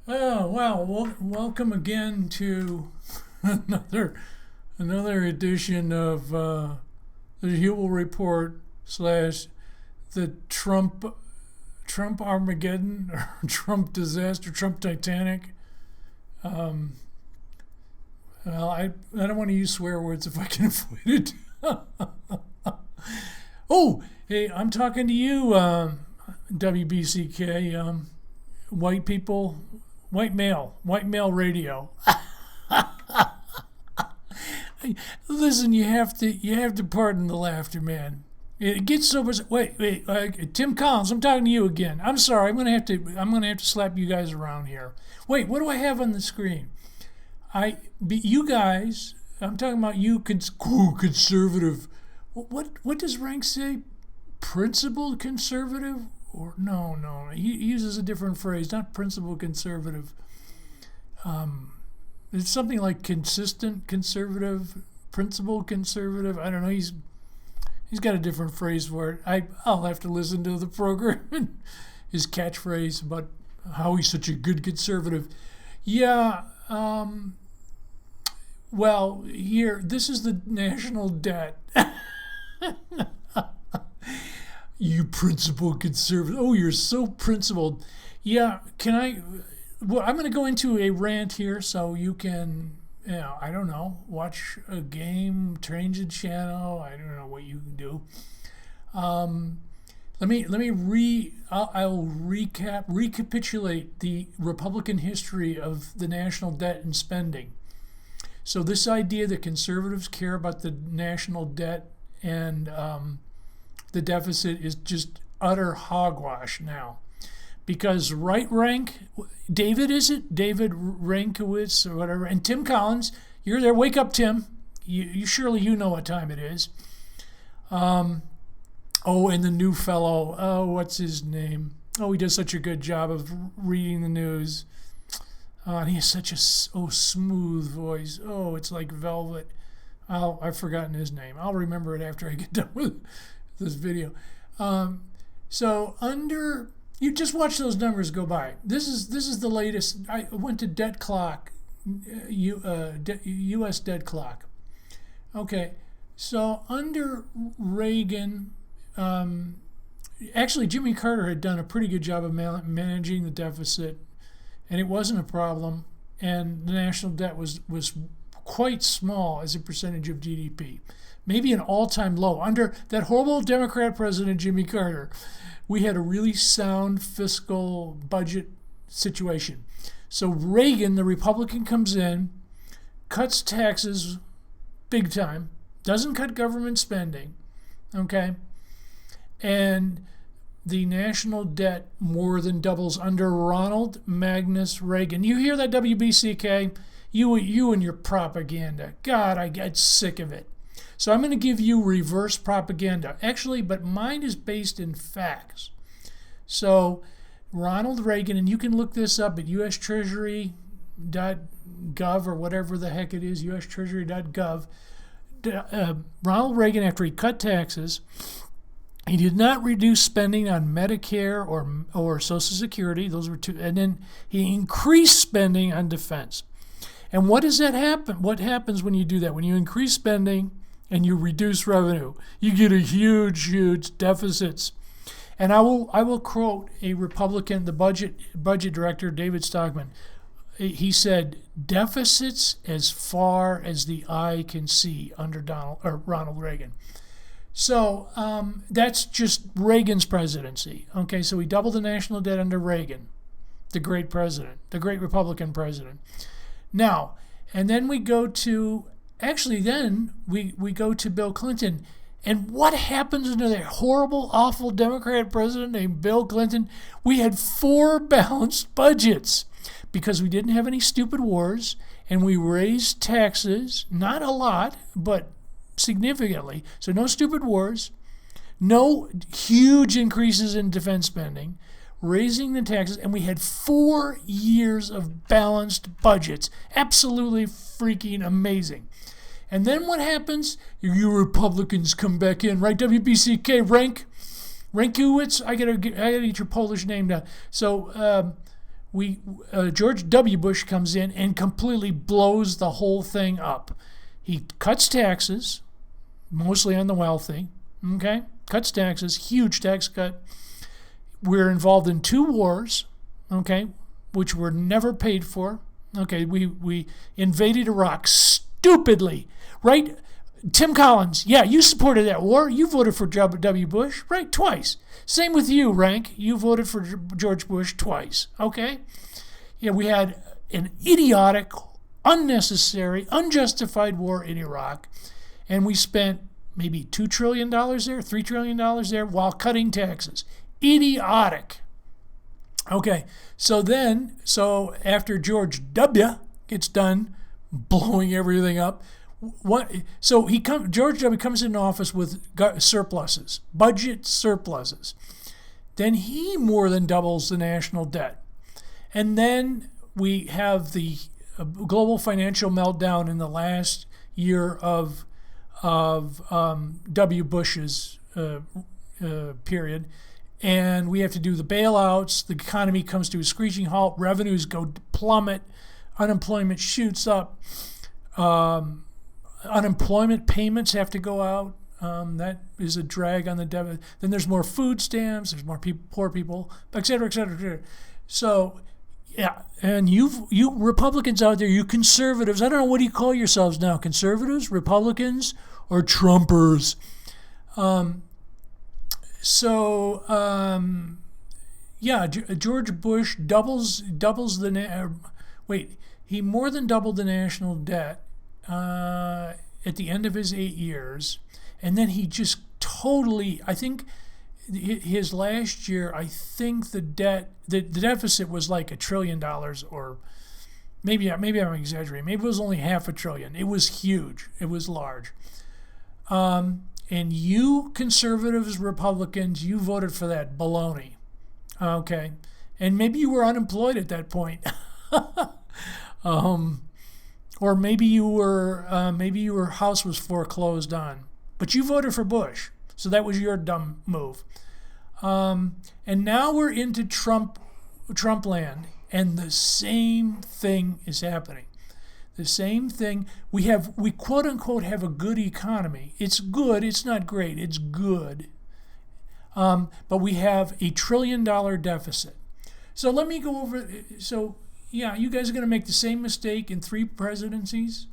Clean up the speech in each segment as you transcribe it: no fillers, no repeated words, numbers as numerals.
Oh wow! Welcome again to another edition of the Hewell Report slash the Trump Armageddon or Trump disaster, Trump Titanic. Um, I don't want to use swear words if I can avoid it. Oh, hey, I'm talking to you, WBCK. White people, white male radio. Listen, you have to pardon the laughter, man. It gets so much. Wait, Tim Collins, I'm talking to you again. I'm sorry. I'm gonna have to slap you guys around here. Wait, what do I have on the screen? You guys. I'm talking about you, conservative. What does Rank say? Principled conservative? Or no, he uses a different phrase, not principled conservative. It's something like consistent conservative, principled conservative. I don't know. He's got a different phrase for it. I'll have to listen to the program. His catchphrase about how he's such a good conservative. Yeah. Well, here, this is the national debt. You principled conservative. Oh, you're so principled. Yeah, can I? Well, I'm going to go into a rant here so you can, I don't know, watch a game, change the channel. I don't know what you can do. Um, I'll recapitulate the Republican history of the national debt and spending. So this idea that conservatives care about the national debt and the deficit is just utter hogwash now. Because David, is it? David Rankowitz or whatever, and Tim Collins, you're there. Wake up, Tim. You surely you know what time it is. And the new fellow, what's his name? Oh, he does such a good job of reading the news. And he has such a smooth voice. Oh, it's like velvet. I've forgotten his name. I'll remember it after I get done with this video. So under you just watch those numbers go by. This is the latest. I went to Debt Clock, U.S. Debt Clock. Okay, so under Reagan, actually Jimmy Carter had done a pretty good job of managing the deficit, and it wasn't a problem, and the national debt was quite small as a percentage of GDP. Maybe an all-time low. Under that horrible Democrat president, Jimmy Carter, we had a really sound fiscal budget situation. So Reagan, the Republican, comes in, cuts taxes big time, doesn't cut government spending, okay? And the national debt more than doubles under Ronald Magnus Reagan. You hear that, WBCK? You and your propaganda. God, I get sick of it. So I'm going to give you reverse propaganda. Actually, but mine is based in facts. So Ronald Reagan, and you can look this up at USTreasury.gov or whatever the heck it is, USTreasury.gov. Ronald Reagan, after he cut taxes, he did not reduce spending on Medicare or Social Security. Those were two. And then he increased spending on defense. And what does that happen? What happens when you do that? When you increase spending and you reduce revenue, you get a huge deficits. And I will quote a Republican, the budget director, David Stockman. He said, "Deficits as far as the eye can see under Ronald Reagan." So that's just Reagan's presidency. Okay, so we doubled the national debt under Reagan, the great president, the great Republican president. Now, and then we go to we go to Bill Clinton. And what happens under that horrible, awful Democrat president named Bill Clinton? We had 4 balanced budgets because we didn't have any stupid wars, and we raised taxes, not a lot, but significantly. So no stupid wars, no huge increases in defense spending, raising the taxes, and we had 4 years of balanced budgets. Absolutely freaking amazing. And then what happens? You Republicans come back in, right? WBCK, Rankowitz. I gotta get your Polish name down. So George W. Bush comes in and completely blows the whole thing up. He cuts taxes, mostly on the wealthy. Okay, cuts taxes, huge tax cut. We're involved in 2 wars. Okay, which were never paid for. Okay, we invaded Iraq stupidly, right? Tim Collins, yeah, you supported that war. You voted for W. Bush, right? Twice. Same with you, Rank. You voted for George Bush twice, okay? Yeah, we had an idiotic, unnecessary, unjustified war in Iraq, and we spent maybe $2 trillion there, $3 trillion there while cutting taxes. Idiotic. Okay, so after George W. gets done blowing everything up, George W. comes in office with surpluses, budget surpluses. Then he more than doubles the national debt. And then we have the global financial meltdown in the last year of W. Bush's period. And we have to do the bailouts. The economy comes to a screeching halt. Revenues go plummet. Unemployment shoots up. Unemployment payments have to go out. That is a drag on the debt. Then there's more food stamps. There's more poor people, et cetera, et cetera, et cetera. So, yeah. And you Republicans out there, you conservatives, I don't know, what do you call yourselves now? Conservatives, Republicans, or Trumpers? George Bush doubles he more than doubled the national debt at the end of his 8 years, and then he just totally, I think his last year, I think the deficit was like $1 trillion, or maybe I'm exaggerating. Maybe it was only $500 billion. It was huge. It was large. And you conservatives, Republicans, you voted for that baloney. Okay. And maybe you were unemployed at that point. Or maybe your house was foreclosed on. But you voted for Bush. So that was your dumb move. And now we're into Trump land, and the same thing is happening. The same thing. We quote unquote have a good economy. It's good. It's not great. It's good. But we have a $1 trillion deficit. So let me go over. So yeah, you guys are going to make the same mistake in 3 presidencies.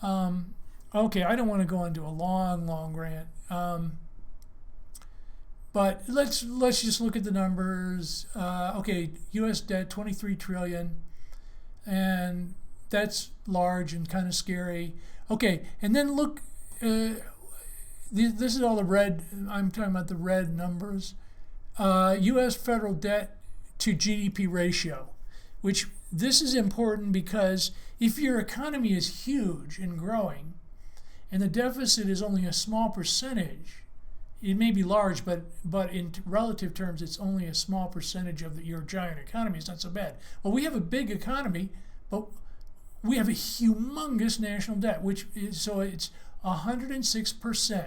Okay, I don't want to go into a long rant. But let's just look at the numbers. Okay, U.S. debt 23 trillion, and that's large and kind of scary. Okay, and then look, this is all the red, I'm talking about the red numbers. U.S. federal debt to GDP ratio, which this is important because if your economy is huge and growing, and the deficit is only a small percentage, it may be large, but in relative terms, it's only a small percentage of your giant economy. It's not so bad. Well, we have a big economy, but we have a humongous national debt, so it's 106%.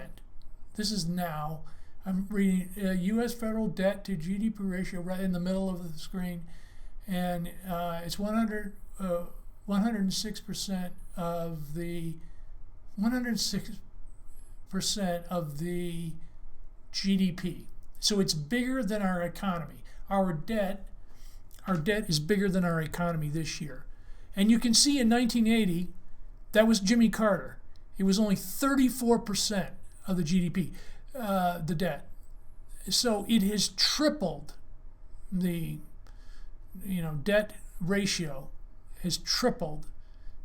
This is now, I'm reading U.S. federal debt to GDP ratio right in the middle of the screen, and it's 106% of the 106% of the GDP. So it's bigger than our economy. Our debt is bigger than our economy this year. And you can see in 1980, that was Jimmy Carter. It was only 34% of the GDP, the debt. So it has tripled. The debt ratio has tripled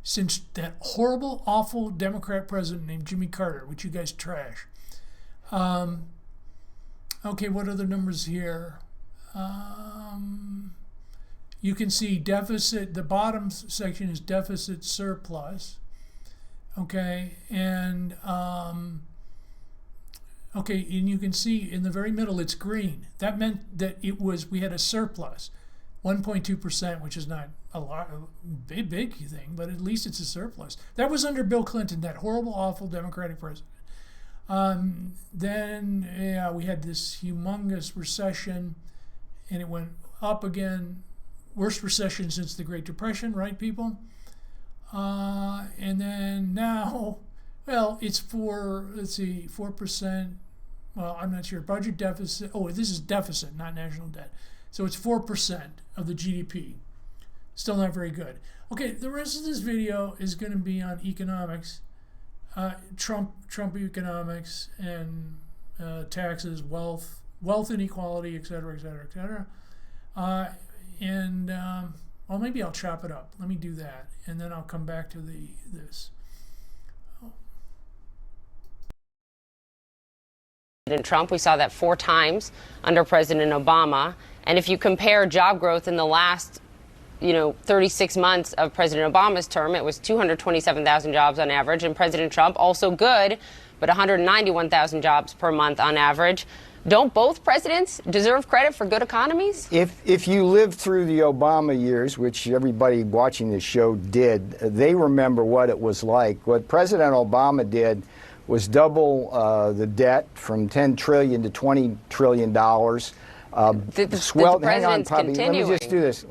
since that horrible, awful Democrat president named Jimmy Carter, which you guys trash. Okay, what other numbers here? You can see deficit, the bottom section is deficit surplus. Okay, and and you can see in the very middle it's green. That meant that we had a surplus, 1.2%, which is not a big thing, but at least it's a surplus. That was under Bill Clinton, that horrible, awful Democratic president. Then we had this humongous recession, and it went up again. worst recession since the Great Depression, right, people? And then now, well, it's 4%. Well, I'm not sure. Budget deficit. Oh, this is deficit, not national debt. So it's 4% of the GDP. Still not very good. Okay, the rest of this video is going to be on economics, Trump economics, and taxes, wealth inequality, et cetera, et cetera, et cetera. Well, maybe I'll chop it up. Let me do that, and then I'll come back to this. President Trump, we saw that 4 times under President Obama. And if you compare job growth in the last 36 months of President Obama's term, it was 227,000 jobs on average. And President Trump, also good, but 191,000 jobs per month on average. Don't both presidents deserve credit for good economies? If you lived through the Obama years, which everybody watching this show did, they remember what it was like. What President Obama did was double the debt from $10 trillion to $20 trillion. The Hang on, Poppy. Let me just do this.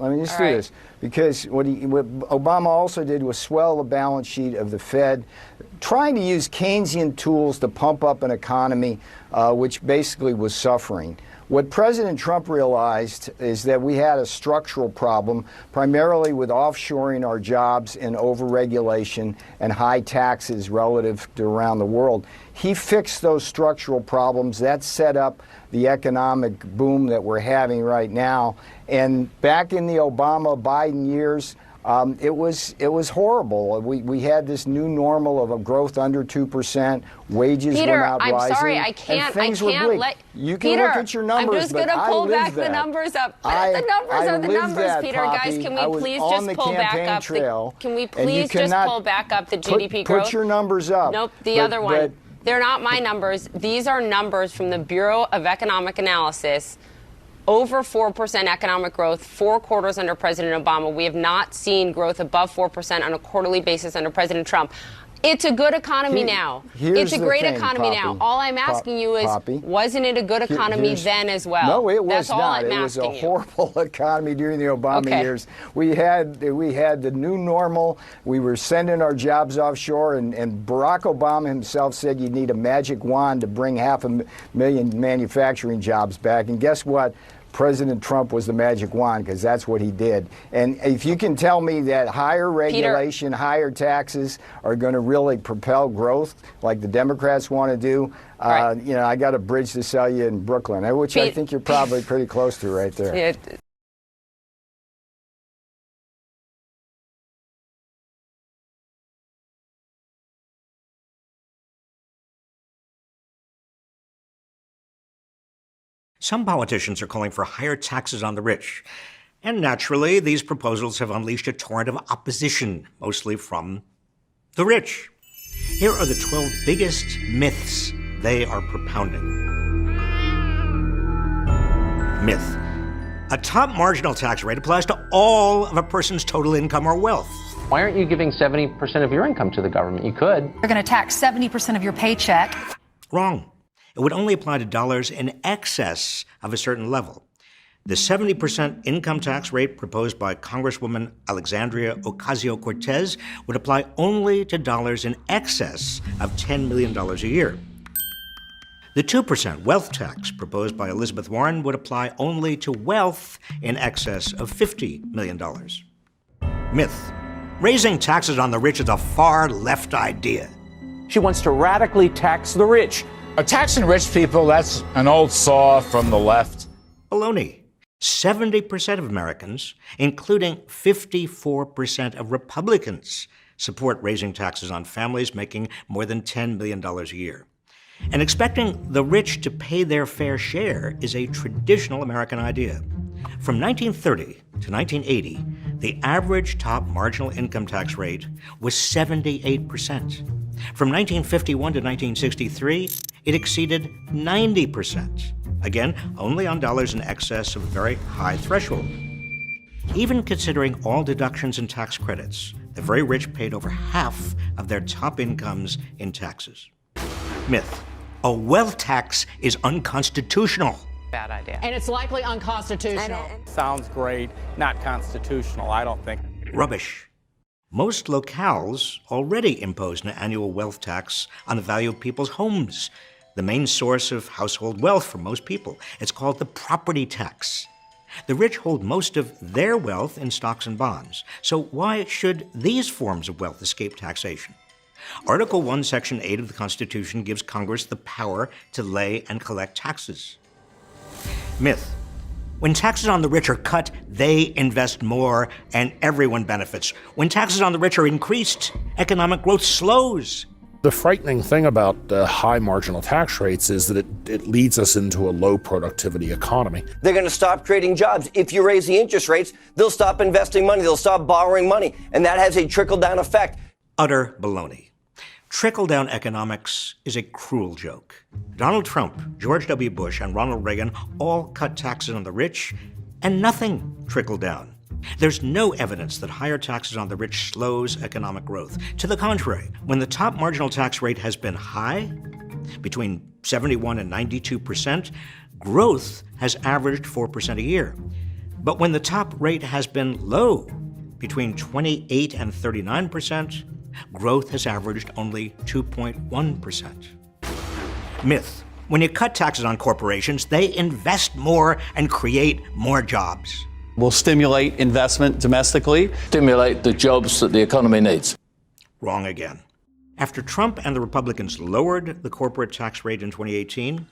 Because what Obama also did was swell the balance sheet of the Fed, trying to use Keynesian tools to pump up an economy which basically was suffering. What President Trump realized is that we had a structural problem, primarily with offshoring our jobs and overregulation and high taxes relative to around the world. He fixed those structural problems. That set up the economic boom that we're having right now. And back in the Obama-Biden years, it was horrible. We had this new normal of a growth under 2%. Wages were not rising. I'm sorry, I can't let you can look at your numbers. I'm just going to pull back the numbers up. The numbers are the numbers, Peter. Poppy. Guys, can we please just pull back up? Can we please just pull back up the GDP growth? Put your numbers up. Nope, the other one. They're not my numbers. These are numbers from the Bureau of Economic Analysis. Over 4% economic growth, 4 quarters under President Obama. We have not seen growth above 4% on a quarterly basis under President Trump. It's a good economy now. It's a great economy now. All I'm asking you is, wasn't it a good economy then as well? No, it was That's all not. I'm it was asking a horrible economy during the Obama years. We had the new normal. We were sending our jobs offshore, and Barack Obama himself said you need a magic wand to bring 500,000 manufacturing jobs back. And guess what? President Trump was the magic wand, because that's what he did. And if you can tell me that higher regulation, higher taxes are going to really propel growth like the Democrats want to do, I got a bridge to sell you in Brooklyn, which I think you're probably pretty close to right there. Yeah. Some politicians are calling for higher taxes on the rich. And naturally, these proposals have unleashed a torrent of opposition, mostly from the rich. Here are the 12 biggest myths they are propounding. Myth: a top marginal tax rate applies to all of a person's total income or wealth. Why aren't you giving 70% of your income to the government? You could. You're going to tax 70% of your paycheck. Wrong. It would only apply to dollars in excess of a certain level. The 70% income tax rate proposed by Congresswoman Alexandria Ocasio-Cortez would apply only to dollars in excess of $10 million a year. The 2% wealth tax proposed by Elizabeth Warren would apply only to wealth in excess of $50 million. Myth: raising taxes on the rich is a far-left idea. She wants to radically tax the rich. Taxing rich people, that's an old saw from the left. Baloney. 70% of Americans, including 54% of Republicans, support raising taxes on families making more than $10 million a year. And expecting the rich to pay their fair share is a traditional American idea. From 1930 to 1980, the average top marginal income tax rate was 78%. From 1951 to 1963, it exceeded 90%. Again, only on dollars in excess of a very high threshold. Even considering all deductions and tax credits, the very rich paid over half of their top incomes in taxes. Myth: a wealth tax is unconstitutional. Bad idea. And it's likely unconstitutional. Sounds great, not constitutional, I don't think. Rubbish. Most locales already impose an annual wealth tax on the value of people's homes, the main source of household wealth for most people. It's called the property tax. The rich hold most of their wealth in stocks and bonds. So why should these forms of wealth escape taxation? Article 1, Section 8 of the Constitution gives Congress the power to lay and collect taxes. Myth. When taxes on the rich are cut, they invest more and everyone benefits. When taxes on the rich are increased, economic growth slows. The frightening thing about high marginal tax rates is that it leads us into a low productivity economy. They're going to stop creating jobs. If you raise the interest rates, they'll stop investing money. They'll stop borrowing money. And that has a trickle-down effect. Utter baloney. Trickle-down economics is a cruel joke. Donald Trump, George W. Bush, and Ronald Reagan all cut taxes on the rich, and nothing trickled down. There's no evidence that higher taxes on the rich slows economic growth. To the contrary, when the top marginal tax rate has been high, between 71 and 92%, growth has averaged 4% a year. But when the top rate has been low, between 28 and 39%, growth has averaged only 2.1%. Myth. When you cut taxes on corporations, they invest more and create more jobs. Will stimulate investment domestically. Stimulate the jobs that the economy needs. Wrong again. After Trump and the Republicans lowered the corporate tax rate in 2018,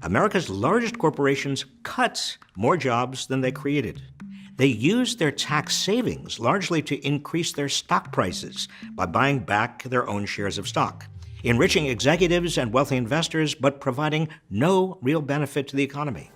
America's largest corporations cut more jobs than they created. They used their tax savings largely to increase their stock prices by buying back their own shares of stock, enriching executives and wealthy investors, but providing no real benefit to the economy.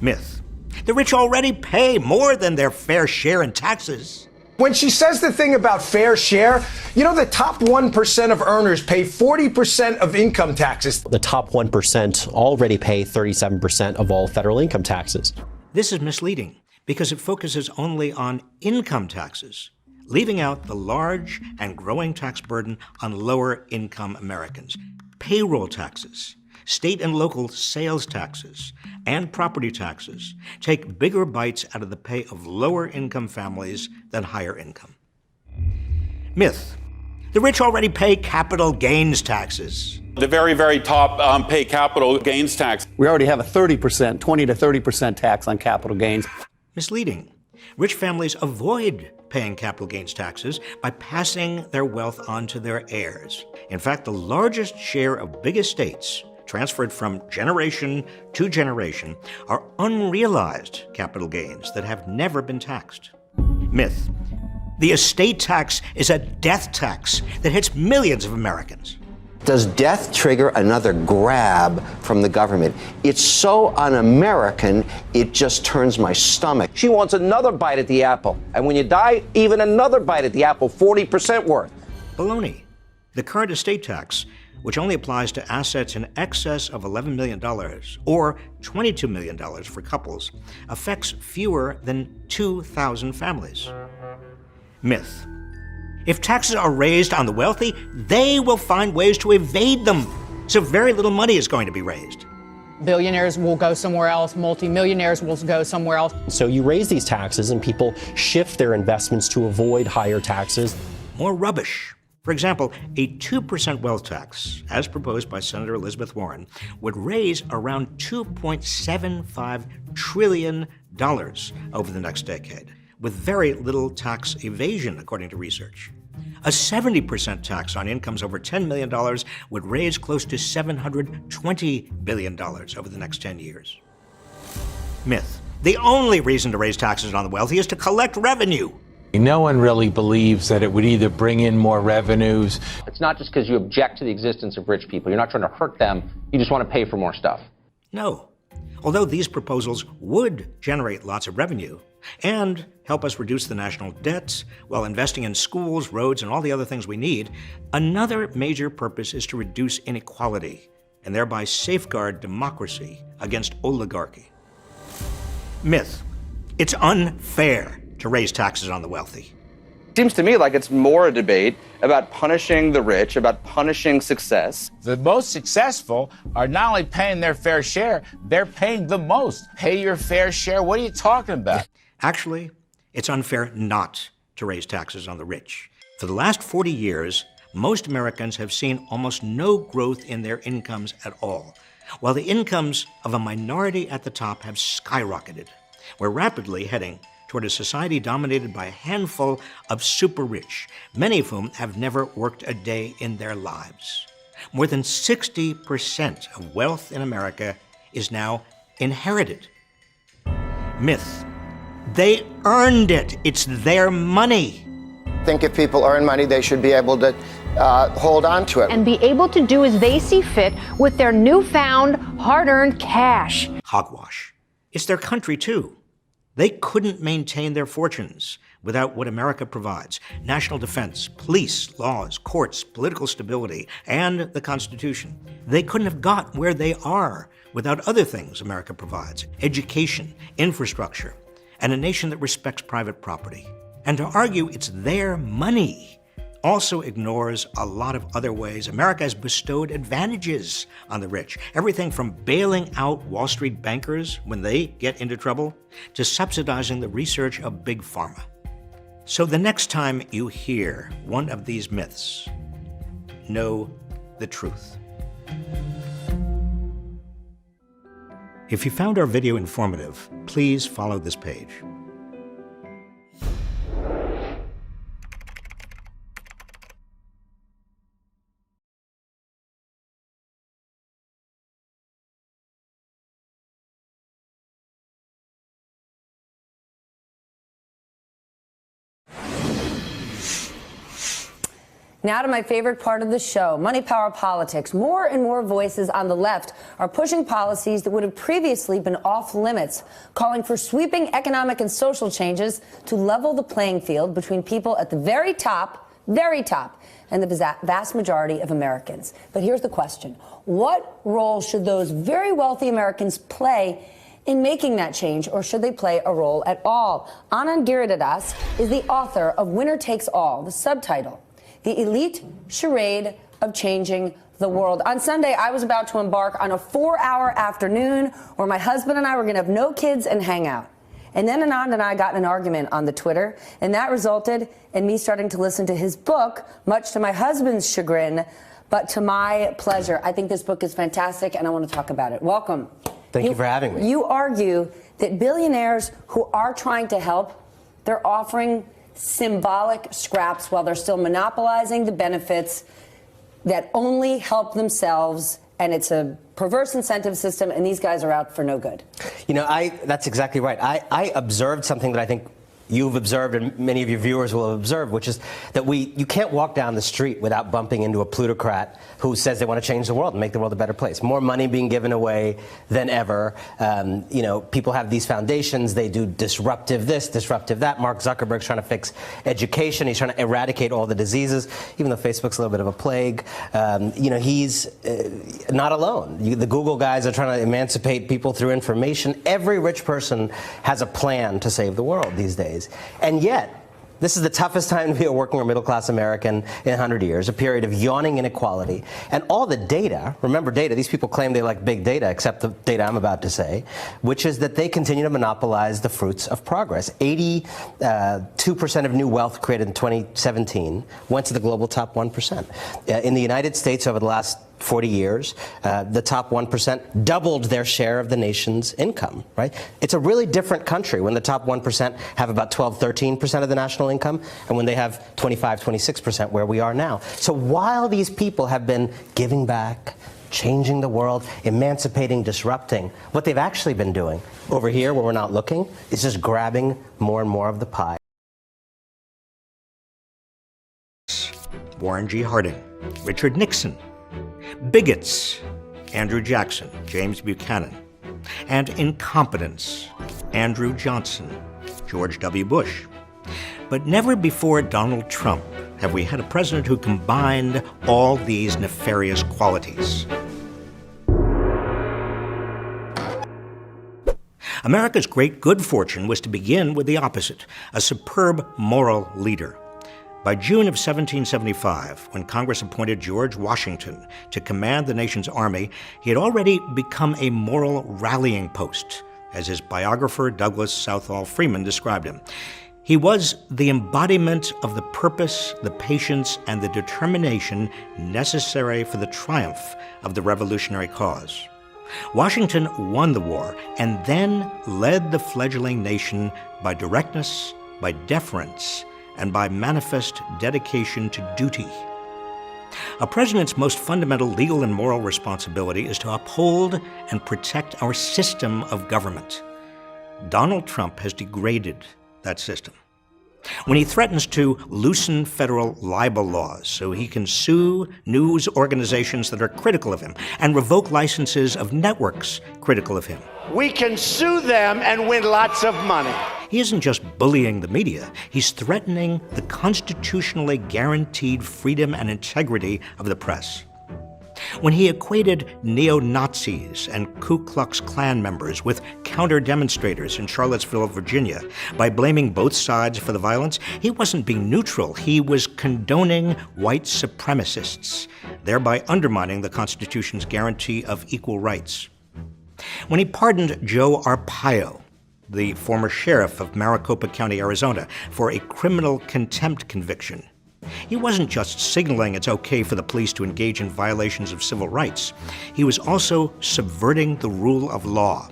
Myth. The rich already pay more than their fair share in taxes. When she says the thing about fair share, you know, the top 1% of earners pay 40% of income taxes. The top 1% already pay 37% of all federal income taxes. This is misleading because it focuses only on income taxes, leaving out the large and growing tax burden on lower income Americans. Payroll taxes, state and local sales taxes, and property taxes take bigger bites out of the pay of lower income families than higher income. Myth. The rich already pay capital gains taxes. The very, very top pay capital gains tax. We already have a 30%, 20 to 30% tax on capital gains. Misleading. Rich families avoid paying capital gains taxes by passing their wealth on to their heirs. In fact, the largest share of big estates transferred from generation to generation are unrealized capital gains that have never been taxed. Myth. The estate tax is a death tax that hits millions of Americans. Does death trigger another grab from the government? It's so un-American, it just turns my stomach. She wants another bite at the apple. And when you die, even another bite at the apple, 40% worth. Baloney. The current estate tax, which only applies to assets in excess of $11 million or $22 million for couples, affects fewer than 2,000 families. Myth. If taxes are raised on the wealthy, they will find ways to evade them, so very little money is going to be raised. Billionaires will go somewhere else, multimillionaires will go somewhere else. So you raise these taxes and people shift their investments to avoid higher taxes. More rubbish. For example, a 2% wealth tax, as proposed by Senator Elizabeth Warren, would raise around $2.75 trillion over the next decade, with very little tax evasion, according to research. A 70% tax on incomes over $10 million would raise close to $720 billion over the next 10 years. Myth. The only reason to raise taxes on the wealthy is to collect revenue. No one really believes that it would either bring in more revenues. It's not just because you object to the existence of rich people. You're not trying to hurt them. You just want to pay for more stuff. No. Although these proposals would generate lots of revenue and help us reduce the national debt while investing in schools, roads, and all the other things we need, another major purpose is to reduce inequality and thereby safeguard democracy against oligarchy. Myth. It's unfair to raise taxes on the wealthy. Seems to me like it's more a debate about punishing the rich, about punishing success. The most successful are not only paying their fair share, they're paying the most. Pay your fair share? What are you talking about? Actually, it's unfair not to raise taxes on the rich. For the last 40 years, most Americans have seen almost no growth in their incomes at all, while the incomes of a minority at the top have skyrocketed. We're rapidly heading toward a society dominated by a handful of super rich, many of whom have never worked a day in their lives. More than 60% of wealth in America is now inherited. Myth. They earned it. It's their money. I think if people earn money, they should be able to hold on to it. And be able to do as they see fit with their newfound hard-earned cash. Hogwash. It's their country, too. They couldn't maintain their fortunes without what America provides: national defense, police, laws, courts, political stability, and the Constitution. They couldn't have got where they are without other things America provides: education, infrastructure, and a nation that respects private property. And to argue it's their money also ignores a lot of other ways America has bestowed advantages on the rich. Everything from bailing out Wall Street bankers when they get into trouble to subsidizing the research of Big Pharma. So the next time you hear one of these myths, know the truth. If you found our video informative, please follow this page. Now to my favorite part of the show, Money Power Politics. More and more voices on the left are pushing policies that would have previously been off limits, calling for sweeping economic and social changes to level the playing field between people at the very top, and the vast majority of Americans. But here's the question. What role should those very wealthy Americans play in making that change, or should they play a role at all? Anand Giridharadas is the author of Winner Takes All, the subtitle, The Elite Charade of Changing the World. On Sunday, I was about to embark on a 4-hour afternoon where my husband and I were going to have no kids and hang out. And then Anand and I got in an argument on the Twitter, and that resulted in me starting to listen to his book, much to my husband's chagrin, but to my pleasure. I think this book is fantastic, and I want to talk about it. Welcome. Thank you for having me. You argue that billionaires who are trying to help, they're offering symbolic scraps while they're still monopolizing the benefits that only help themselves, and it's a perverse incentive system, and these guys are out for no good. You know, that's exactly right. I observed something that I think you've observed and many of your viewers will have observed, which is that you can't walk down the street without bumping into a plutocrat who says they want to change the world and make the world a better place. More money being given away than ever. You know, people have these foundations. They do disruptive this, disruptive that. Mark Zuckerberg's trying to fix education. He's trying to eradicate all the diseases, even though Facebook's a little bit of a plague. You know, he's not alone. The Google guys are trying to emancipate people through information. Every rich person has a plan to save the world these days. And yet, this is the toughest time to be a working or middle-class American in 100 years, a period of yawning inequality. And all the data, remember data, these people claim they like big data, except the data I'm about to say, which is that they continue to monopolize the fruits of progress. 82% of new wealth created in 2017 went to the global top 1%. In the United States over the last 40 years, the top 1% doubled their share of the nation's income, right? It's a really different country when the top 1% have about 12, 13% of the national income, and when they have 25, 26% where we are now. So while these people have been giving back, changing the world, emancipating, disrupting, what they've actually been doing over here where we're not looking is just grabbing more and more of the pie. Warren G. Harding, Richard Nixon, bigots, Andrew Jackson, James Buchanan, and incompetence, Andrew Johnson, George W. Bush. But never before Donald Trump have we had a president who combined all these nefarious qualities. America's great good fortune was to begin with the opposite, a superb moral leader. By June of 1775, when Congress appointed George Washington to command the nation's army, he had already become a moral rallying post, as his biographer Douglas Southall Freeman described him. He was the embodiment of the purpose, the patience, and the determination necessary for the triumph of the revolutionary cause. Washington won the war and then led the fledgling nation by directness, by deference, and by manifest dedication to duty. A president's most fundamental legal and moral responsibility is to uphold and protect our system of government. Donald Trump has degraded that system. When he threatens to loosen federal libel laws so he can sue news organizations that are critical of him and revoke licenses of networks critical of him. We can sue them and win lots of money. He isn't just bullying the media, he's threatening the constitutionally guaranteed freedom and integrity of the press. When he equated neo-Nazis and Ku Klux Klan members with counter-demonstrators in Charlottesville, Virginia, by blaming both sides for the violence, he wasn't being neutral. He was condoning white supremacists, thereby undermining the Constitution's guarantee of equal rights. When he pardoned Joe Arpaio, the former sheriff of Maricopa County, Arizona, for a criminal contempt conviction, he wasn't just signaling it's okay for the police to engage in violations of civil rights. He was also subverting the rule of law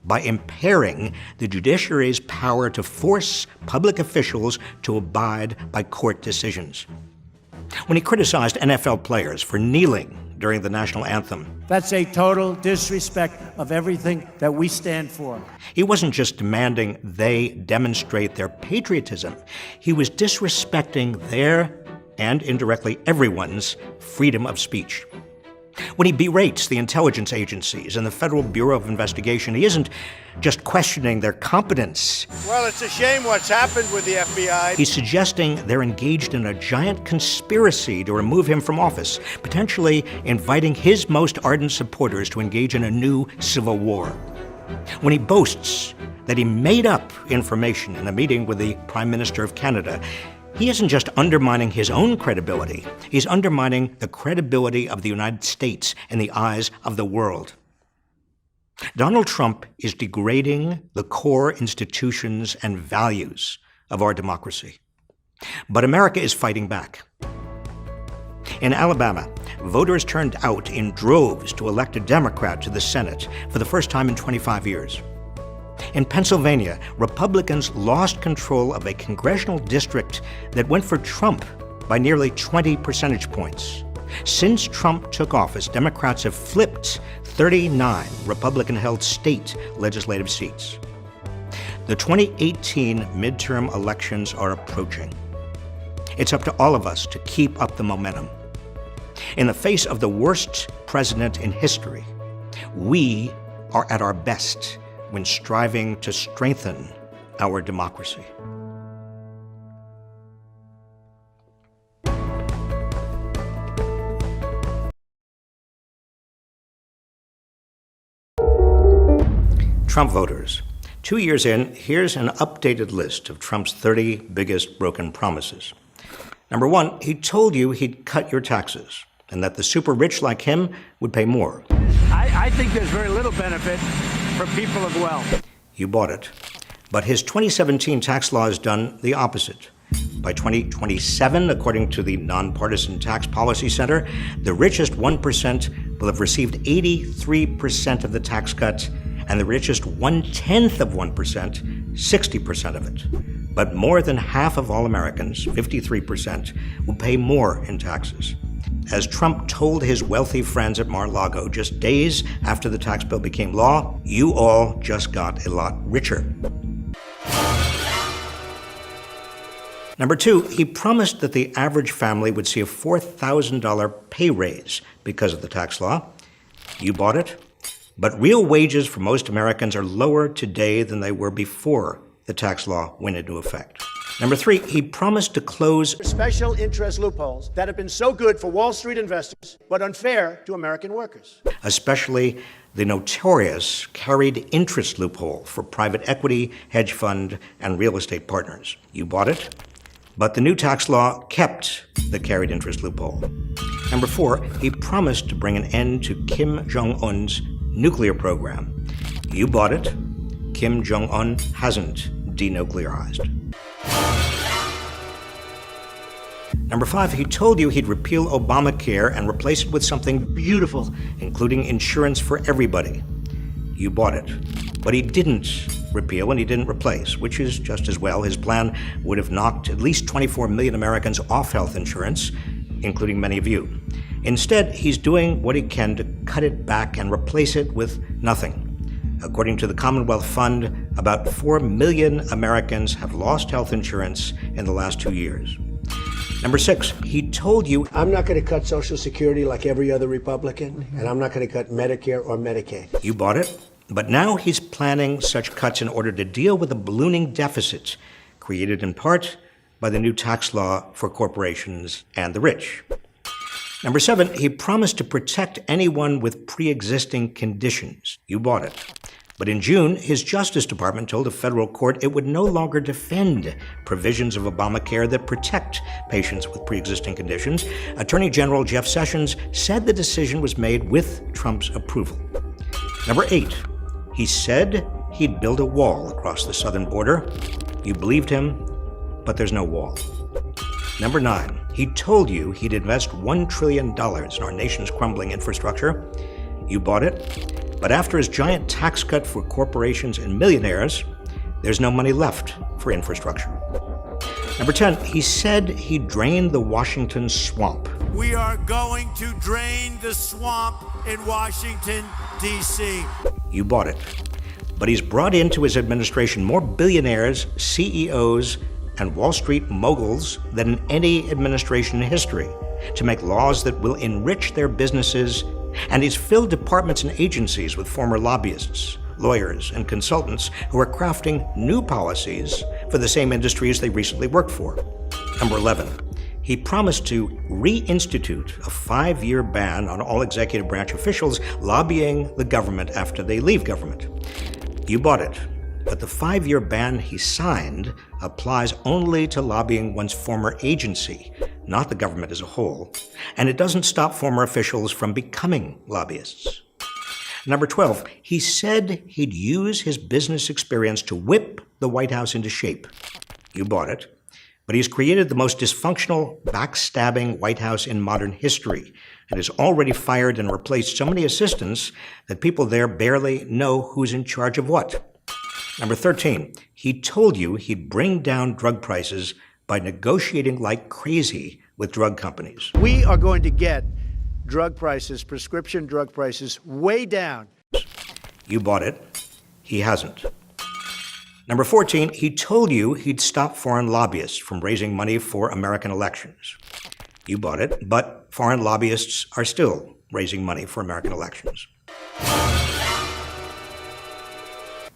by impairing the judiciary's power to force public officials to abide by court decisions. When he criticized NFL players for kneeling during the national anthem, that's a total disrespect of everything that we stand for. He wasn't just demanding they demonstrate their patriotism. He was disrespecting their, and indirectly everyone's, freedom of speech. When he berates the intelligence agencies and the Federal Bureau of Investigation, he isn't just questioning their competence. Well, it's a shame what's happened with the FBI. He's suggesting they're engaged in a giant conspiracy to remove him from office, potentially inviting his most ardent supporters to engage in a new civil war. When he boasts that he made up information in a meeting with the Prime Minister of Canada, he isn't just undermining his own credibility, he's undermining the credibility of the United States in the eyes of the world. Donald Trump is degrading the core institutions and values of our democracy. But America is fighting back. In Alabama, voters turned out in droves to elect a Democrat to the Senate for the first time in 25 years. In Pennsylvania, Republicans lost control of a congressional district that went for Trump by nearly 20 percentage points. Since Trump took office, Democrats have flipped 39 Republican-held state legislative seats. The 2018 midterm elections are approaching. It's up to all of us to keep up the momentum. In the face of the worst president in history, we are at our best when striving to strengthen our democracy. Trump voters. 2 years in, here's an updated list of Trump's 30 biggest broken promises. Number one, he told you he'd cut your taxes and that the super rich like him would pay more. I think there's very little benefit for people of wealth. You bought it. But his 2017 tax law has done the opposite. By 2027, according to the Nonpartisan Tax Policy Center, the richest 1% will have received 83% of the tax cut, and the richest 1/10 of 1%, 60% of it. But more than half of all Americans, 53%, will pay more in taxes. As Trump told his wealthy friends at Mar-a-Lago just days after the tax bill became law, you all just got a lot richer. Number two, he promised that the average family would see a $4,000 pay raise because of the tax law. You bought it. But real wages for most Americans are lower today than they were before the tax law went into effect. Number three, he promised to close special interest loopholes that have been so good for Wall Street investors, but unfair to American workers. Especially the notorious carried interest loophole for private equity, hedge fund, and real estate partners. You bought it. But the new tax law kept the carried interest loophole. Number 4, he promised to bring an end to Kim Jong-un's nuclear program. You bought it. Kim Jong-un hasn't denuclearized. Number 5, he told you he'd repeal Obamacare and replace it with something beautiful, including insurance for everybody. You bought it. But he didn't repeal and he didn't replace, which is just as well. His plan would have knocked at least 24 million Americans off health insurance, including many of you. Instead, he's doing what he can to cut it back and replace it with nothing. According to the Commonwealth Fund, about 4 million Americans have lost health insurance in the last 2 years. Number 6, he told you, I'm not going to cut Social Security like every other Republican, and I'm not going to cut Medicare or Medicaid. You bought it. But now he's planning such cuts in order to deal with the ballooning deficit created in part by the new tax law for corporations and the rich. Number 7, he promised to protect anyone with pre-existing conditions. You bought it. But in June, his Justice Department told a federal court it would no longer defend provisions of Obamacare that protect patients with pre-existing conditions. Attorney General Jeff Sessions said the decision was made with Trump's approval. Number 8, he said he'd build a wall across the southern border. You believed him, but there's no wall. Number 9, he told you he'd invest $1 trillion in our nation's crumbling infrastructure. You bought it. But after his giant tax cut for corporations and millionaires, there's no money left for infrastructure. Number 10, he said he'd drain the Washington swamp. We are going to drain the swamp in Washington, D.C. You bought it. But he's brought into his administration more billionaires, CEOs, and Wall Street moguls than in any administration in history to make laws that will enrich their businesses, and he's filled departments and agencies with former lobbyists, lawyers, and consultants who are crafting new policies for the same industries they recently worked for. Number 11, he promised to reinstitute a 5-year ban on all executive branch officials lobbying the government after they leave government. You bought it. But the 5-year ban he signed applies only to lobbying one's former agency, not the government as a whole, and it doesn't stop former officials from becoming lobbyists. Number 12, he said he'd use his business experience to whip the White House into shape. You bought it. But he's created the most dysfunctional, backstabbing White House in modern history and has already fired and replaced so many assistants that people there barely know who's in charge of what. Number 13, he told you he'd bring down drug prices by negotiating like crazy with drug companies. We are going to get drug prices, prescription drug prices, way down. You bought it. He hasn't. Number 14, he told you he'd stop foreign lobbyists from raising money for American elections. You bought it, but foreign lobbyists are still raising money for American elections.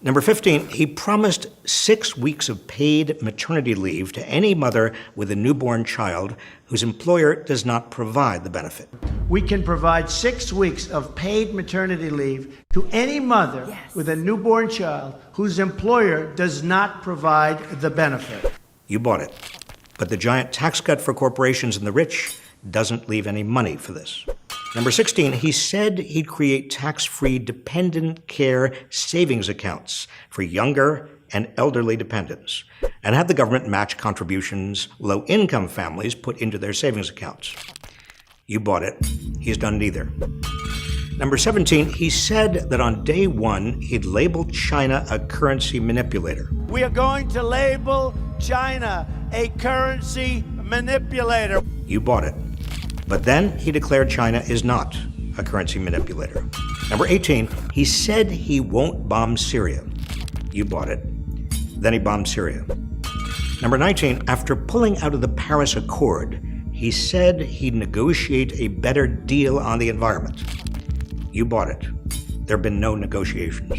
Number 15, he promised 6 weeks of paid maternity leave to any mother with a newborn child whose employer does not provide the benefit. We can provide 6 weeks of paid maternity leave to any mother with a newborn child whose employer does not provide the benefit. You bought it. But the giant tax cut for corporations and the rich doesn't leave any money for this. Number 16, he said he'd create tax-free dependent care savings accounts for younger and elderly dependents and have the government match contributions low-income families put into their savings accounts. You bought it. He's done neither. Number 17, he said that on day one, he'd label China a currency manipulator. We are going to label China a currency manipulator. You bought it. But then he declared China is not a currency manipulator. Number 18, he said he won't bomb Syria. You bought it. Then he bombed Syria. Number 19, after pulling out of the Paris Accord, he said he'd negotiate a better deal on the environment. You bought it. There have been no negotiations.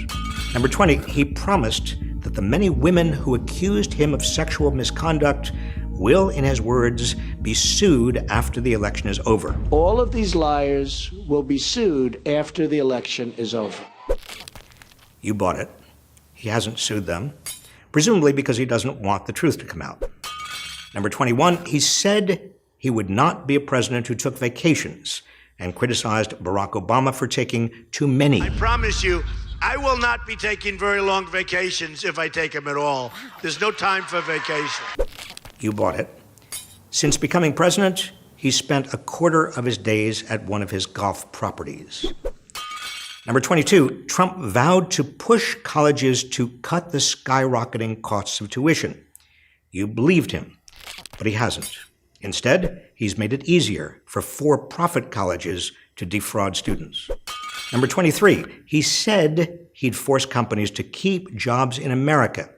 Number 20, he promised that the many women who accused him of sexual misconduct will, in his words, be sued after the election is over. All of these liars will be sued after the election is over. You bought it. He hasn't sued them, presumably because he doesn't want the truth to come out. Number 21, he said he would not be a president who took vacations and criticized Barack Obama for taking too many. I promise you, I will not be taking very long vacations if I take them at all. There's no time for vacation. You bought it. Since becoming president, he spent a quarter of his days at one of his golf properties. Number 22, Trump vowed to push colleges to cut the skyrocketing costs of tuition. You believed him, but he hasn't. Instead, he's made it easier for for-profit colleges to defraud students. Number 23, he said he'd force companies to keep jobs in America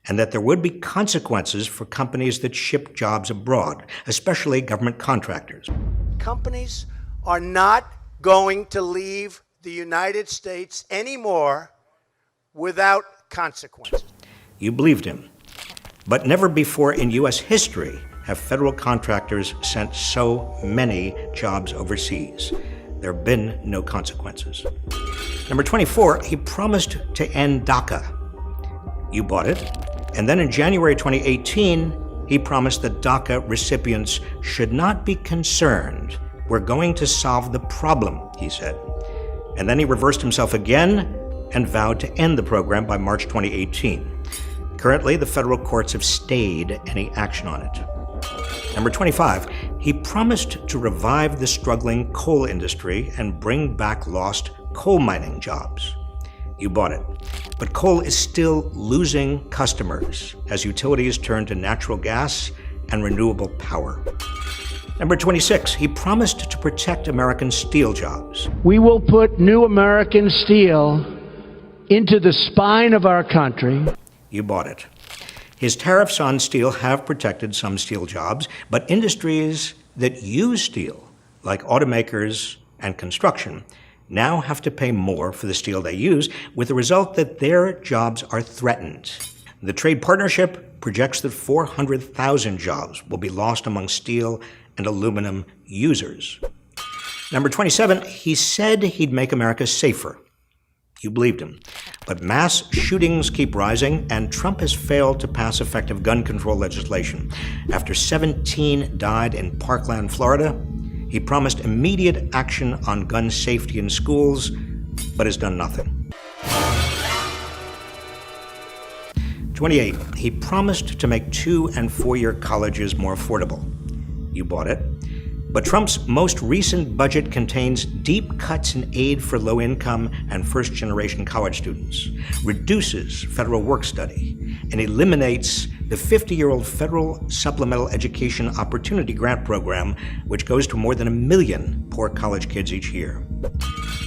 and that there would be consequences for companies that ship jobs abroad, especially government contractors. Companies are not going to leave the United States anymore without consequences. You believed him. But never before in U.S. history have federal contractors sent so many jobs overseas. There have been no consequences. Number 24, he promised to end DACA. You bought it. And then in January 2018, he promised that DACA recipients should not be concerned. We're going to solve the problem, he said. And then he reversed himself again and vowed to end the program by March 2018. Currently, the federal courts have stayed any action on it. Number 25, he promised to revive the struggling coal industry and bring back lost coal mining jobs. You bought it. But coal is still losing customers as utilities turn to natural gas and renewable power. Number 26, he promised to protect American steel jobs. We will put new American steel into the spine of our country. You bought it. His tariffs on steel have protected some steel jobs, but industries that use steel, like automakers and construction, now have to pay more for the steel they use, with the result that their jobs are threatened. The trade partnership projects that 400,000 jobs will be lost among steel and aluminum users. Number 27, he said he'd make America safer. You believed him. But mass shootings keep rising, and Trump has failed to pass effective gun control legislation. After 17 died in Parkland, Florida, he promised immediate action on gun safety in schools, but has done nothing. 28, he promised to make 2- and 4-year colleges more affordable. You bought it. But Trump's most recent budget contains deep cuts in aid for low-income and first-generation college students, reduces federal work-study, and eliminates the 50-year-old Federal Supplemental Education Opportunity Grant Program, which goes to more than 1 million poor college kids each year.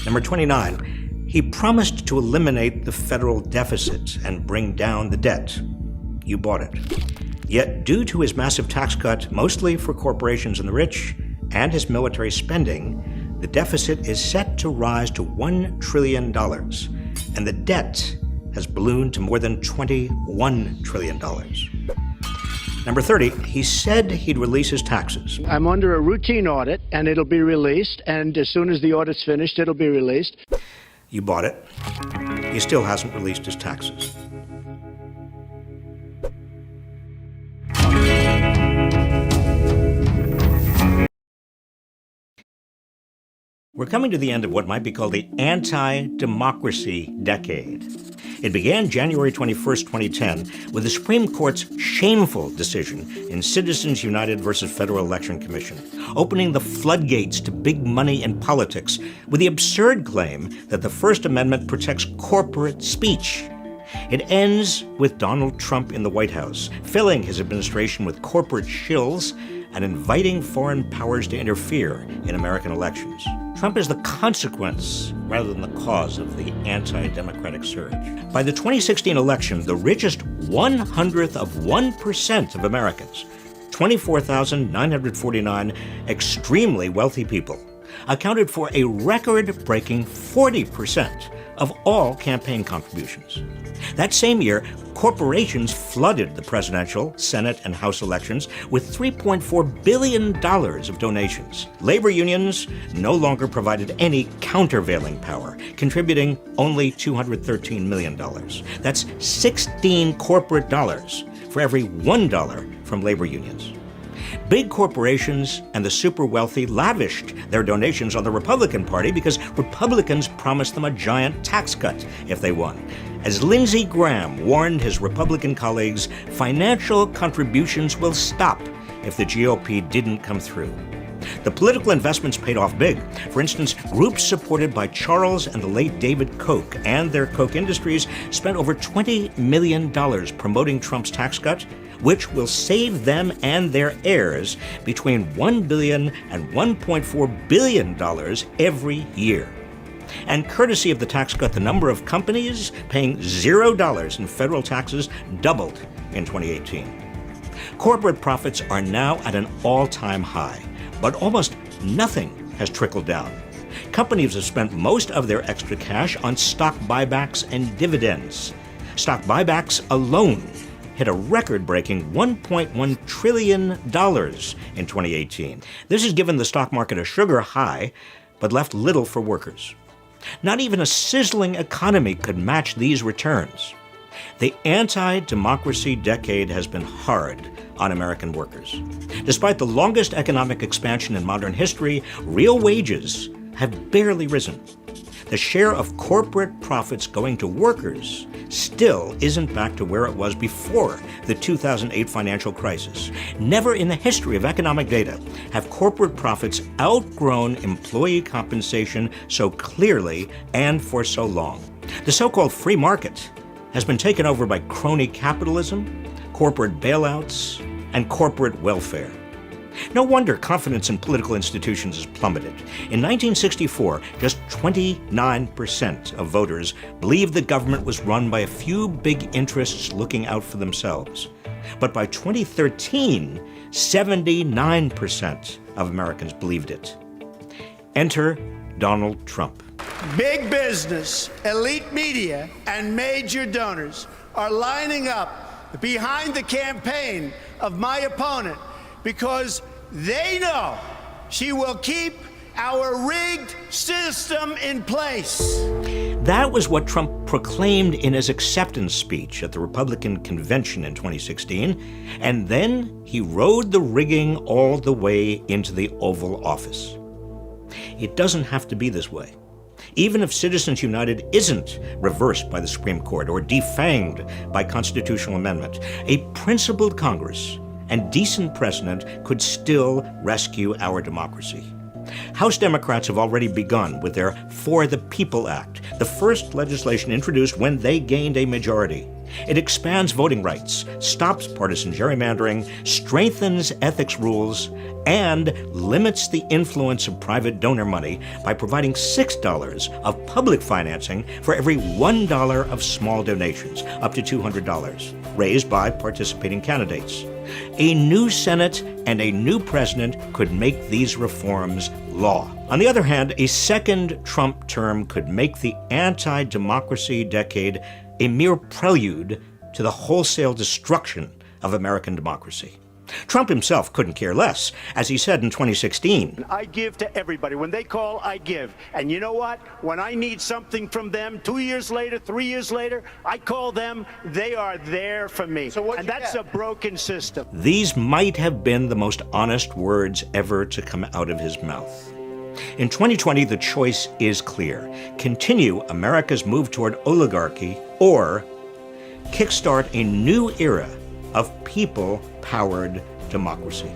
Number 29, he promised to eliminate the federal deficit and bring down the debt. You bought it. Yet, due to his massive tax cut, mostly for corporations and the rich, and his military spending, the deficit is set to rise to $1 trillion, and the debt has ballooned to more than $21 trillion. Number 30, he said he'd release his taxes. I'm under a routine audit, and it'll be released, and as soon as the audit's finished, it'll be released. You bought it. He still hasn't released his taxes. We're coming to the end of what might be called the anti-democracy decade. It began January 21st, 2010, with the Supreme Court's shameful decision in Citizens United versus Federal Election Commission, opening the floodgates to big money in politics with the absurd claim that the First Amendment protects corporate speech. It ends with Donald Trump in the White House, filling his administration with corporate shills and inviting foreign powers to interfere in American elections. Trump is the consequence rather than the cause of the anti-democratic surge. By the 2016 election, the richest 1/100th of 1% of Americans, 24,949 extremely wealthy people, accounted for a record-breaking 40% of all campaign contributions. That same year, corporations flooded the presidential, Senate, and House elections with $3.4 billion of donations. Labor unions no longer provided any countervailing power, contributing only $213 million. That's 16 corporate dollars for every $1 from labor unions. Big corporations and the super wealthy lavished their donations on the Republican Party because Republicans promised them a giant tax cut if they won. As Lindsey Graham warned his Republican colleagues, financial contributions will stop if the GOP didn't come through. The political investments paid off big. For instance, groups supported by Charles and the late David Koch and their Koch industries spent over $20 million promoting Trump's tax cut, which will save them and their heirs between $1 billion and $1.4 billion every year. And courtesy of the tax cut, the number of companies paying $0 in federal taxes doubled in 2018. Corporate profits are now at an all-time high, but almost nothing has trickled down. Companies have spent most of their extra cash on stock buybacks and dividends. Stock buybacks alone hit a record-breaking $1.1 trillion in 2018. This has given the stock market a sugar high, but left little for workers. Not even a sizzling economy could match these returns. The anti-democracy decade has been hard on American workers. Despite the longest economic expansion in modern history, real wages have barely risen. The share of corporate profits going to workers still isn't back to where it was before the 2008 financial crisis. Never in the history of economic data have corporate profits outgrown employee compensation so clearly and for so long. The so-called free market has been taken over by crony capitalism, corporate bailouts, and corporate welfare. No wonder confidence in political institutions has plummeted. In 1964, just 29% of voters believed the government was run by a few big interests looking out for themselves. But by 2013, 79% of Americans believed it. Enter Donald Trump. Big business, elite media, and major donors are lining up behind the campaign of my opponent because they know she will keep our rigged system in place. That was what Trump proclaimed in his acceptance speech at the Republican convention in 2016, and then he rode the rigging all the way into the Oval Office. It doesn't have to be this way. Even if Citizens United isn't reversed by the Supreme Court or defanged by constitutional amendment, a principled Congress and decent president could still rescue our democracy. House Democrats have already begun with their For the People Act, the first legislation introduced when they gained a majority. It expands voting rights, stops partisan gerrymandering, strengthens ethics rules, and limits the influence of private donor money by providing $6 of public financing for every $1 of small donations, up to $200, raised by participating candidates. A new Senate and a new president could make these reforms law. On the other hand, a second Trump term could make the anti-democracy decade a mere prelude to the wholesale destruction of American democracy. Trump himself couldn't care less. As he said in 2016, I give to everybody. When they call, I give. And you know what? When I need something from them 2 years later, 3 years later, I call them. They are there for me. And that's a broken system. These might have been the most honest words ever to come out of his mouth. In 2020, the choice is clear. Continue America's move toward oligarchy or kickstart a new era of people-powered democracy.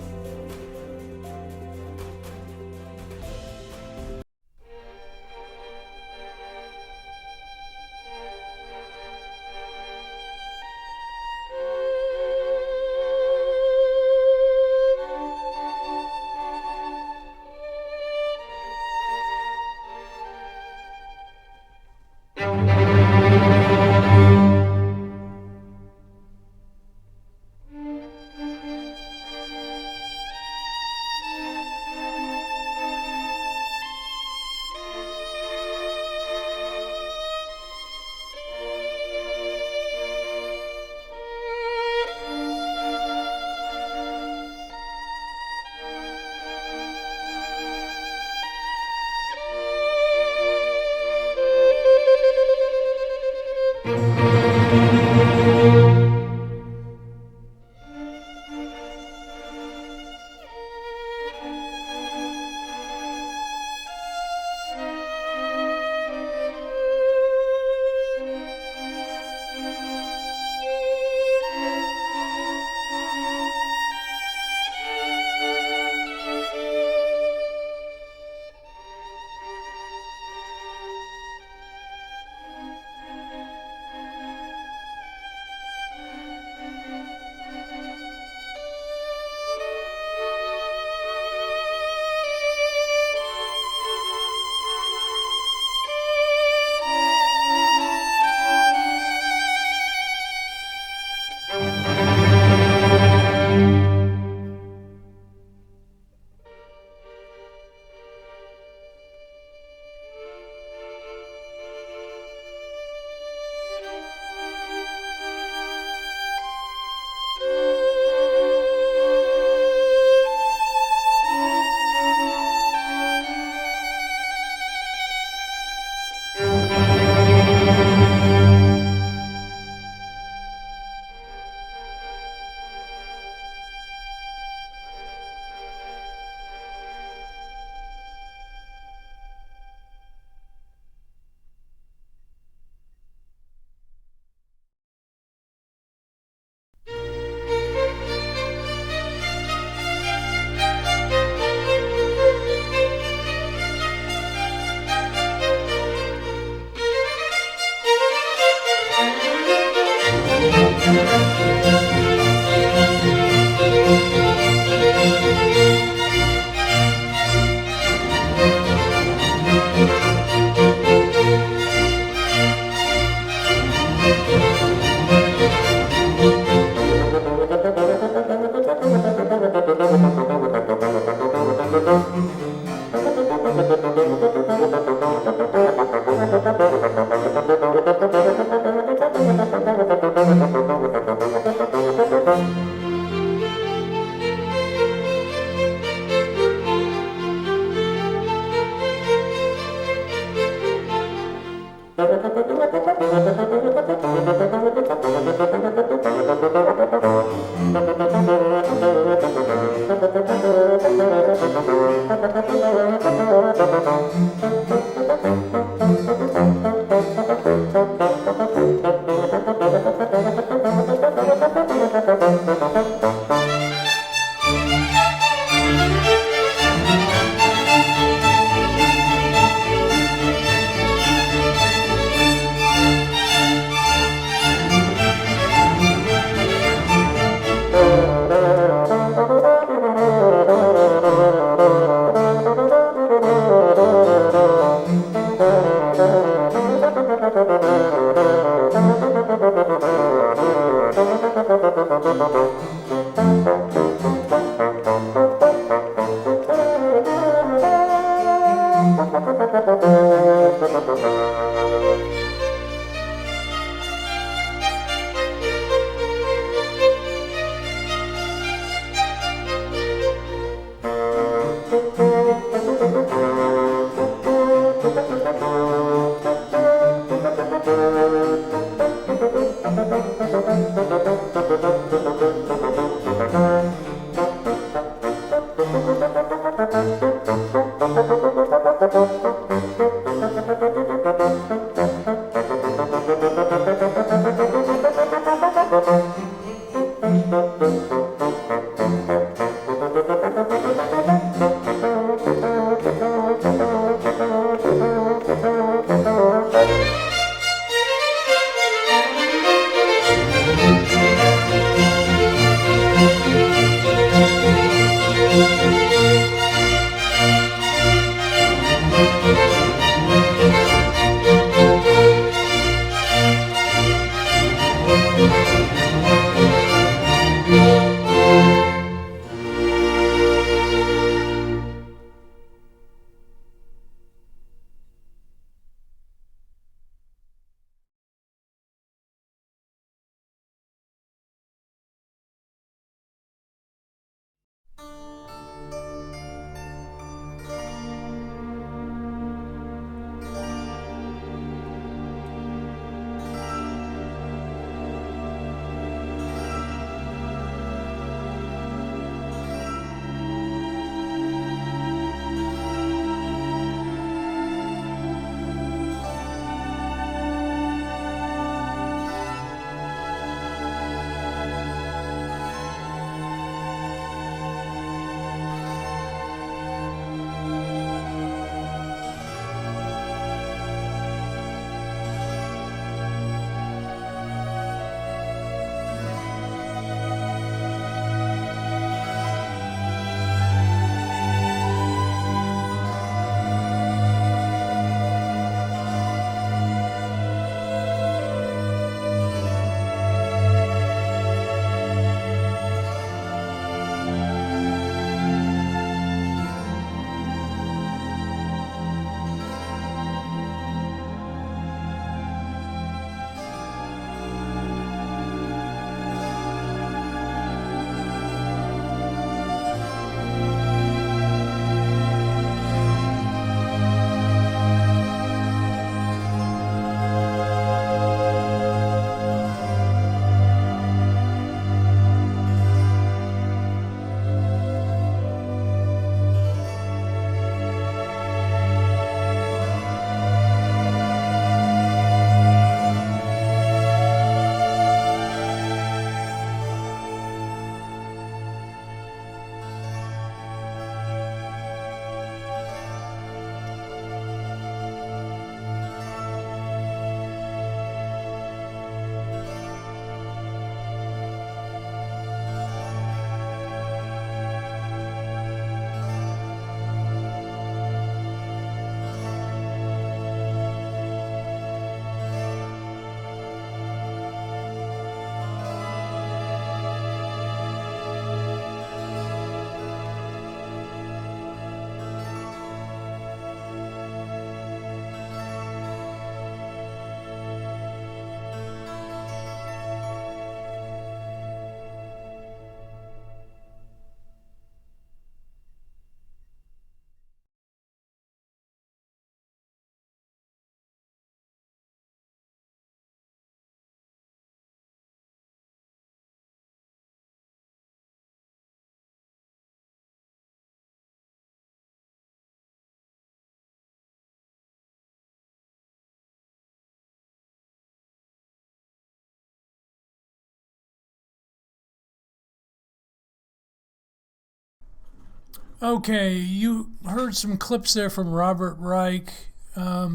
Okay, you heard some clips there from Robert Reich. I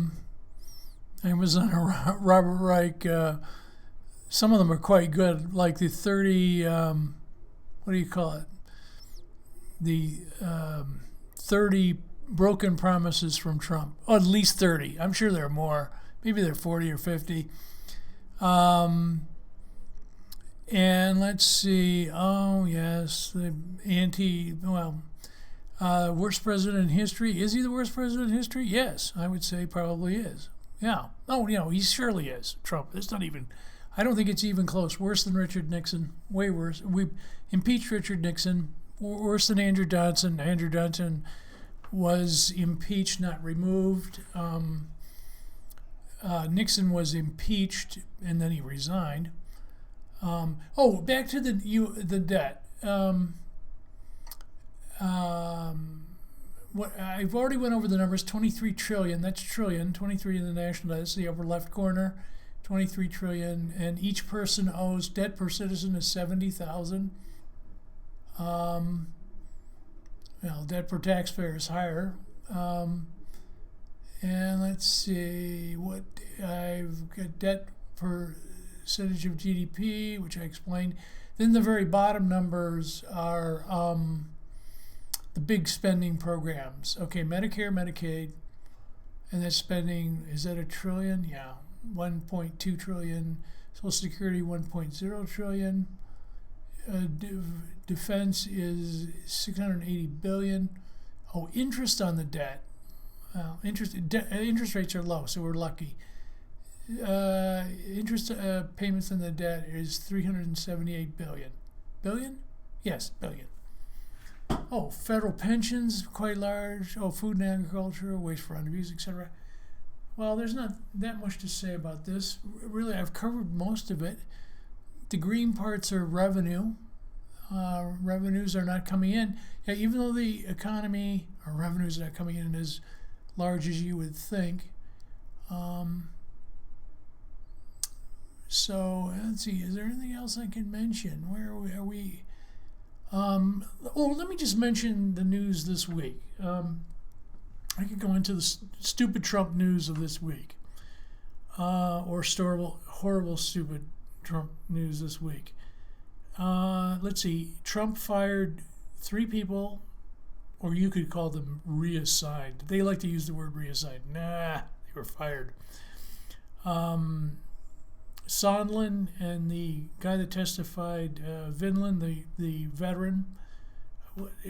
was on a Robert Reich. Some of them are quite good, like the 30. What do you call it? The 30 broken promises from Trump. Oh, at least 30. I'm sure there are more. Maybe they're 40 or 50. And let's see. Oh, yes, the worst president in history. Is he the worst president in history? Yes, I would say probably is. Yeah. Oh, he surely is. Trump. It's not even. I don't think it's even close. Worse than Richard Nixon. Way worse. We impeached Richard Nixon. Worse than Andrew Johnson. Andrew Johnson was impeached, not removed. Nixon was impeached, and then he resigned. Back to the debt. What I've already went over the numbers. 23 trillion. That's trillion. 23 in the national debt. That's the upper left corner. 23 trillion, and each person owes debt per citizen is 70,000. Debt per taxpayer is higher. And let's see what I've got debt percentage of GDP, which I explained. Then the very bottom numbers are the big spending programs. Okay, Medicare, Medicaid, and that spending, is that $1 trillion? Yeah, 1.2 trillion. Social Security, 1.0 trillion. Defense is 680 billion. Oh, interest on the debt. Interest rates are low, so we're lucky. Interest payments on the debt is 378 billion. Billion? Yes, billion. Oh, federal pensions, quite large. Oh, food and agriculture, waste, fraud, abuse, etc. Well, there's not that much to say about this. Really, I've covered most of it. The green parts are revenue. Revenues are not coming in. Yeah, even though the economy or revenues are not coming in as large as you would think. So let's see. Is there anything else I can mention? Where are we? Let me just mention the news this week. I could go into the stupid Trump news of this week, or horrible, stupid Trump news this week. Let's see. Trump fired 3 people, or you could call them reassigned. They like to use the word reassigned. Nah, they were fired. Sondland and the guy that testified, Vinland, the veteran.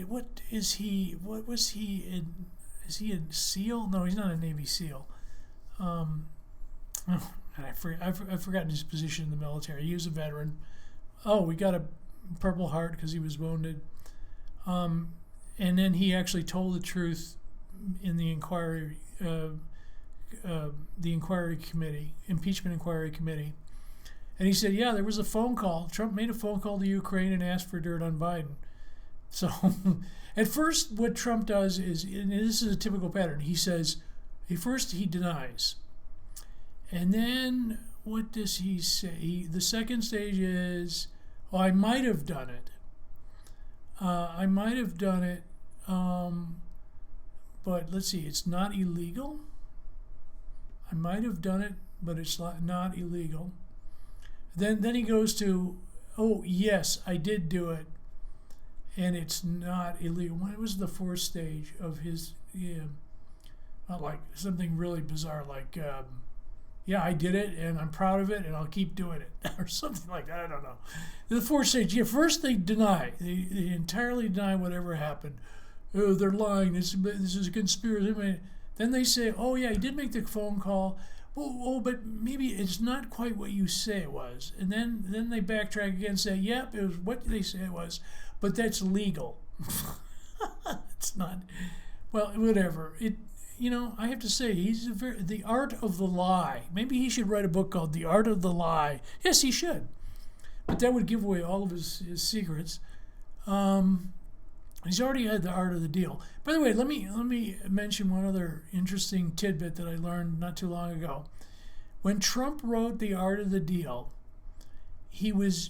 What is he? What was he in? Is he a SEAL? No, he's not a Navy SEAL. I've forgotten his position in the military. He was a veteran. Oh, we got a Purple Heart because he was wounded. And then he actually told the truth in the inquiry committee, impeachment inquiry committee. And he said, yeah, there was a phone call. Trump made a phone call to Ukraine and asked for dirt on Biden. So at first what Trump does is, and this is a typical pattern, he says, first he denies. And then what does he say? The second stage is, I might have done it. I might have done it, but let's see, it's not illegal. I might have done it, but it's not illegal. Then he goes to, oh, yes, I did do it, and it's not illegal. What was the fourth stage of his, not like something really bizarre, like, yeah, I did it, and I'm proud of it, and I'll keep doing it, or something like that. I don't know. The fourth stage, first they deny. They entirely deny whatever happened. Oh, they're lying. This is a conspiracy. Then they say, oh, yeah, he did make the phone call. Oh, but maybe it's not quite what you say it was. And then they backtrack again and say, yep, it was what they say it was, but that's legal. It's not. Well, whatever. I have to say, he's the art of the lie. Maybe he should write a book called The Art of the Lie. Yes, he should. But that would give away all of his secrets. He's already had the art of the deal. By the way, let me mention one other interesting tidbit that I learned not too long ago. When Trump wrote The Art of the Deal, he was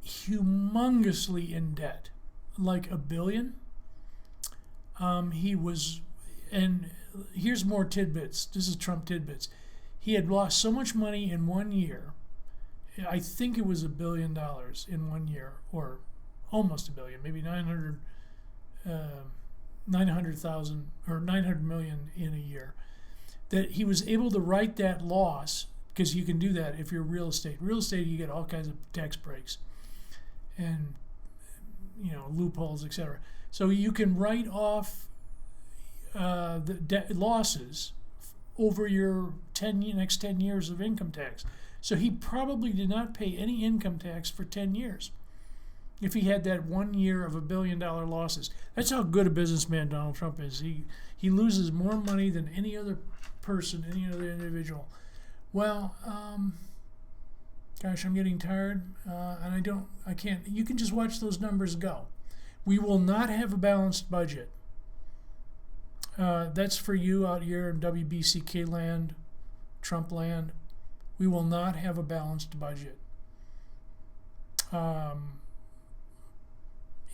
humongously in debt, like $1 billion. He was, and here's more tidbits. This is Trump tidbits. He had lost so much money in 1 year. I think it was $1 billion in 1 year, or almost $1 billion, maybe 900,000 or 900 million in a year. That he was able to write that loss, because you can do that if you're real estate. Real estate, you get all kinds of tax breaks and loopholes, etc. So you can write off the losses over your next 10 years of income tax. So he probably did not pay any income tax for 10 years if he had that 1 year of $1 billion losses. That's how good a businessman Donald Trump is. He loses more money than any other person, any other individual. Well, gosh, I'm getting tired, and I can't. You can just watch those numbers go. We will not have a balanced budget. That's for you out here in WBCK land, Trump land. We will not have a balanced budget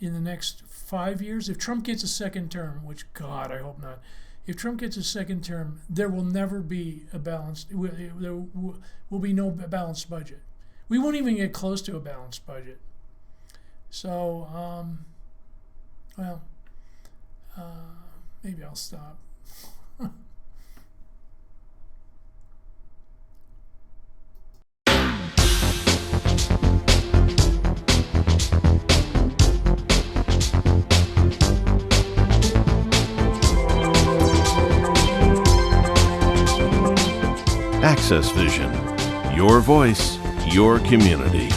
in the next 5 years. If Trump gets a second term, which, God, I hope not. If Trump gets a second term, there will never be a balanced. There will be no balanced budget. We won't even get close to a balanced budget. So, maybe I'll stop. Access Vision. Your voice, your community.